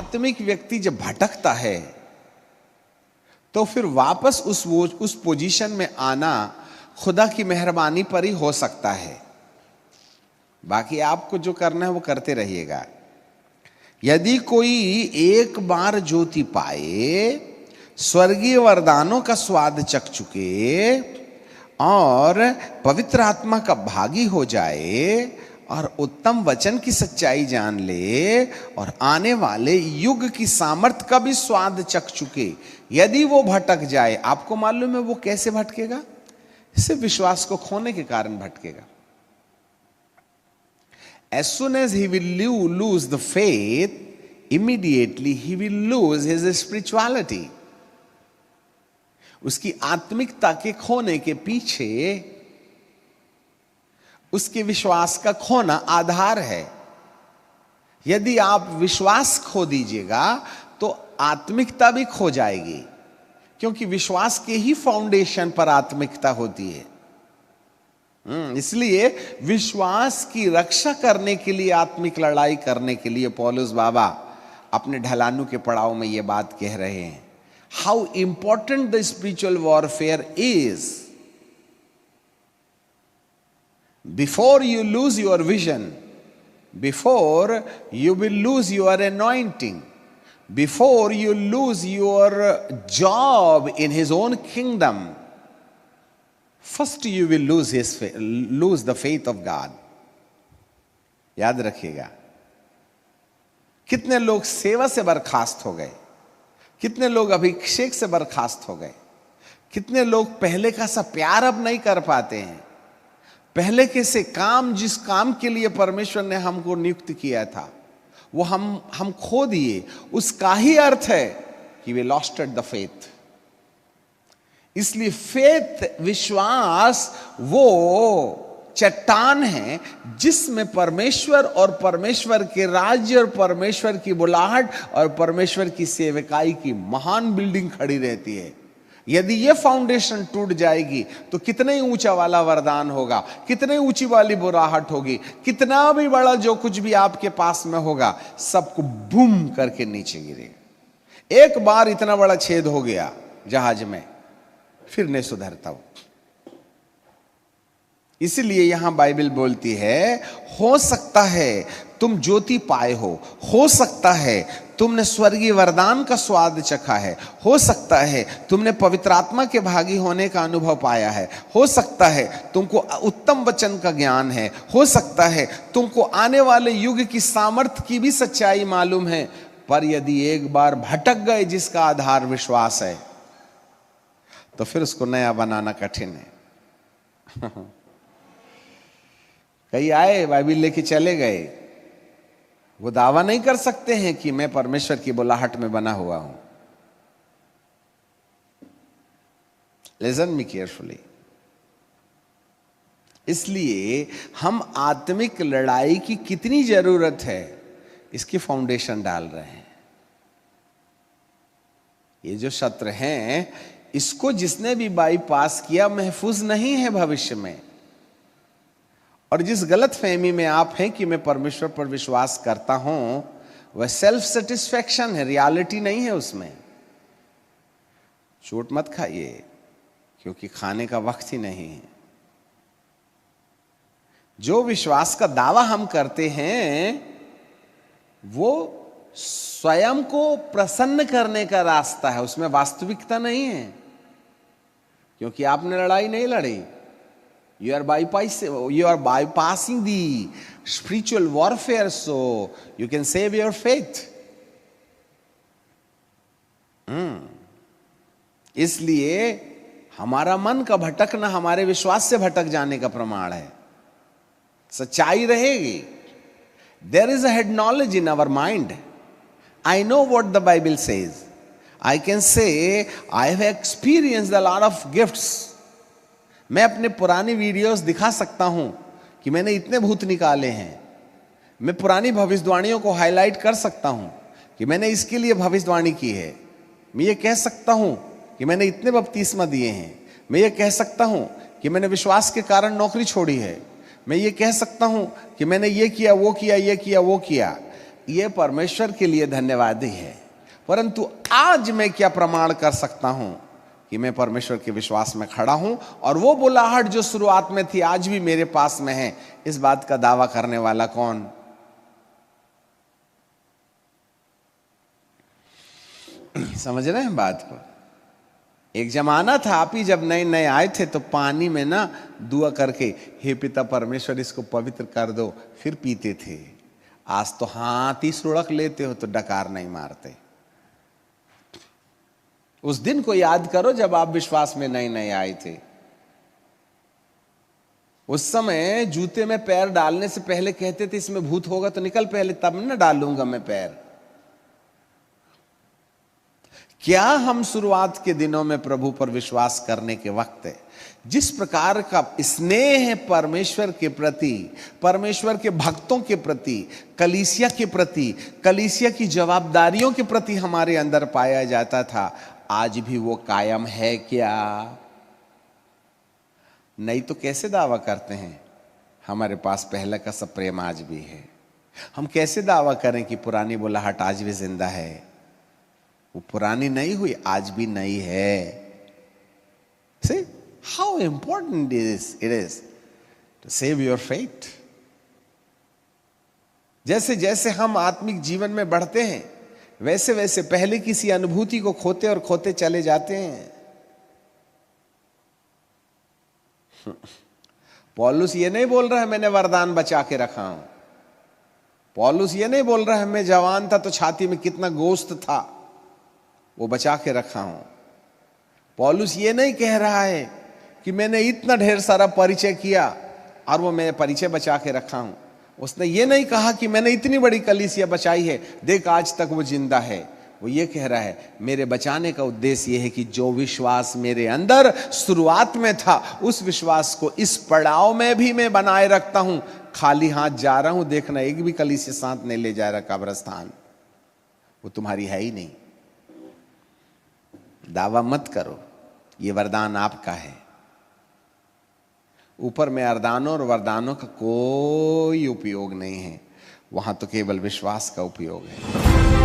आत्मिक व्यक्ति जब भटकता है तो फिर वापस उस पोजीशन में आना खुदा की मेहरबानी पर ही हो सकता है। बाकी आपको जो करना है वो करते रहिएगा। यदि कोई एक बार ज्योति पाए, स्वर्गीय वरदानों का स्वाद चख चुके और पवित्र आत्मा का भागी हो जाए और उत्तम वचन की सच्चाई जान ले और आने वाले युग की सामर्थ का भी स्वाद चख चुके, यदि वो भटक जाए, आपको मालूम है वो कैसे भटकेगा? सिर्फ विश्वास को खोने के कारण भटकेगा। As soon as he will lose the faith, immediately he will lose his spirituality. उसकी आत्मिकता के खोने के पीछे उसके विश्वास का खोना आधार है। यदि आप विश्वास खो दीजिएगा तो आत्मिकता भी खो जाएगी, क्योंकि विश्वास के ही फाउंडेशन पर आत्मिकता होती है। इसलिए विश्वास की रक्षा करने के लिए, आत्मिक लड़ाई करने के लिए पौलुस बाबा अपने ढलानू के पड़ाव में यह बात कह रहे हैं, how important the spiritual warfare is. Before you lose your vision, before you will lose your anointing, before you lose your job in his own kingdom, first you will lose the faith of God. याद रखिएगा। कितने लोग सेवा से बर्खास्त हो गए, कितने लोग अभिषेक से बर्खास्त हो गए, कितने लोग पहले का सा प्यार अब नहीं कर पाते हैं। पहले के से काम, जिस काम के लिए परमेश्वर ने हमको नियुक्त किया था, वो हम खो दिए। उसका ही अर्थ है कि वी लॉस्टेड द फेथ। इसलिए फेथ, विश्वास, वो चट्टान है जिसमें परमेश्वर और परमेश्वर के राज्य और परमेश्वर की बुलाहट और परमेश्वर की सेवकाई की महान बिल्डिंग खड़ी रहती है। यदि ये फाउंडेशन टूट जाएगी तो कितने ऊंचा वाला वरदान होगा, कितने ऊंची वाली बुराहट होगी, कितना भी बड़ा जो कुछ भी आपके पास में होगा, सबको बूम करके नीचे गिरेगा। एक बार इतना बड़ा छेद हो गया जहाज में, फिर नहीं सुधरता वो। इसलिए यहां बाइबल बोलती है, हो सकता है तुम ज्योति पाए हो सकता है तुमने स्वर्गीय वरदान का स्वाद चखा है, हो सकता है तुमने पवित्र आत्मा के भागी होने का अनुभव पाया है, हो सकता है तुमको उत्तम वचन का ज्ञान है, हो सकता है तुमको आने वाले युग की सामर्थ्य की भी सच्चाई मालूम है, पर यदि एक बार भटक गए जिसका आधार विश्वास है, तो फिर उसको नया बनाना कठिन है। कई आए, बाइबल लेके चले गए, वो दावा नहीं कर सकते हैं कि मैं परमेश्वर की बुलाहट में बना हुआ हूं। Listen me carefully. इसलिए हम आत्मिक लड़ाई की कितनी जरूरत है, इसकी फाउंडेशन डाल रहे हैं। ये जो शत्रु हैं, इसको जिसने भी बाईपास किया महफूज नहीं है भविष्य में। और जिस गलत फहमी में आप हैं कि मैं परमेश्वर पर विश्वास करता हूं, वह सेल्फ सेटिस्फैक्शन है, रियलिटी नहीं है उसमें। चोट मत खाइए, क्योंकि खाने का वक्त ही नहीं है। जो विश्वास का दावा हम करते हैं, वो स्वयं को प्रसन्न करने का रास्ता है, उसमें वास्तविकता नहीं है। क्योंकि आपने लड़ाई नहीं लड़ी। You are bypassing the spiritual warfare, so you can save your faith. इसलिए हमारा मन का भटकना हमारे विश्वास से भटक जाने का प्रमाण है। सच्चाई रहेगी। There is a head knowledge in our mind. I know what the Bible says. I can say I have experienced a lot of gifts. मैं अपने पुरानी वीडियोस दिखा सकता हूं कि मैंने इतने भूत निकाले हैं। मैं पुरानी भविष्यवाणियों को हाईलाइट कर सकता हूं कि मैंने इसके लिए भविष्यवाणी की है। मैं ये कह सकता हूं कि मैंने इतने बपतिस्मा दिए हैं। मैं ये कह सकता हूं कि मैंने विश्वास के कारण नौकरी छोड़ी है। मैं ये कह सकता हूं कि मैंने ये किया, वो किया, ये किया, वो किया। ये परमेश्वर के लिए धन्यवाद ही है। परंतु आज मैं क्या प्रमाण कर सकता हूं कि मैं परमेश्वर के विश्वास में खड़ा हूं और वो बुलाहट जो शुरुआत में थी आज भी मेरे पास में है, इस बात का दावा करने वाला कौन? समझ रहे हैं बात को? एक जमाना था, आप ही जब नए नए आए थे तो पानी में ना दुआ करके, हे पिता परमेश्वर इसको पवित्र कर दो, फिर पीते थे। आज तो हाथ ही सुड़क लेते हो तो डकार नहीं मारते। उस दिन को याद करो जब आप विश्वास में नए नए आए थे। उस समय जूते में पैर डालने से पहले कहते थे इसमें भूत होगा तो निकल पहले, तब ना डालूंगा मैं पैर। क्या हम शुरुआत के दिनों में प्रभु पर विश्वास करने के वक्त जिस प्रकार का स्नेह है परमेश्वर के प्रति, परमेश्वर के भक्तों के प्रति, कलीसिया के प्रति, कलीसिया की जवाबदारियों के प्रति हमारे अंदर पाया जाता था, आज भी वो कायम है क्या? नहीं तो कैसे दावा करते हैं हमारे पास पहले का सब प्रेम आज भी है? हम कैसे दावा करें कि पुरानी बुलाहट आज भी जिंदा है? वो पुरानी नहीं हुई, आज भी नई है। See how important it is to save your faith. जैसे जैसे हम आत्मिक जीवन में बढ़ते हैं वैसे वैसे पहले किसी अनुभूति को खोते और खोते चले जाते हैं। पौलुस ये नहीं बोल रहा है मैंने वरदान बचा के रखा हूं। पौलुस ये नहीं बोल रहा है मैं जवान था तो छाती में कितना गोश्त था वो बचा के रखा हूं। पौलुस ये नहीं कह रहा है कि मैंने इतना ढेर सारा परिचय किया और वो मैं परिचय बचा के रखा हूं। उसने ये नहीं कहा कि मैंने इतनी बड़ी कलीसिया बचाई है, देख आज तक वो जिंदा है। वो ये कह रहा है मेरे बचाने का उद्देश्य ये है कि जो विश्वास मेरे अंदर शुरुआत में था उस विश्वास को इस पड़ाव में भी मैं बनाए रखता हूं। खाली हाथ जा रहा हूं, देखना एक भी कलीसिया साथ नहीं ले जा रहा कब्रिस्तान, वो तुम्हारी है ही नहीं। दावा मत करो, ये वरदान आपका है। ऊपर में अरदानों और वरदानों का कोई उपयोग नहीं है, वहां तो केवल विश्वास का उपयोग है।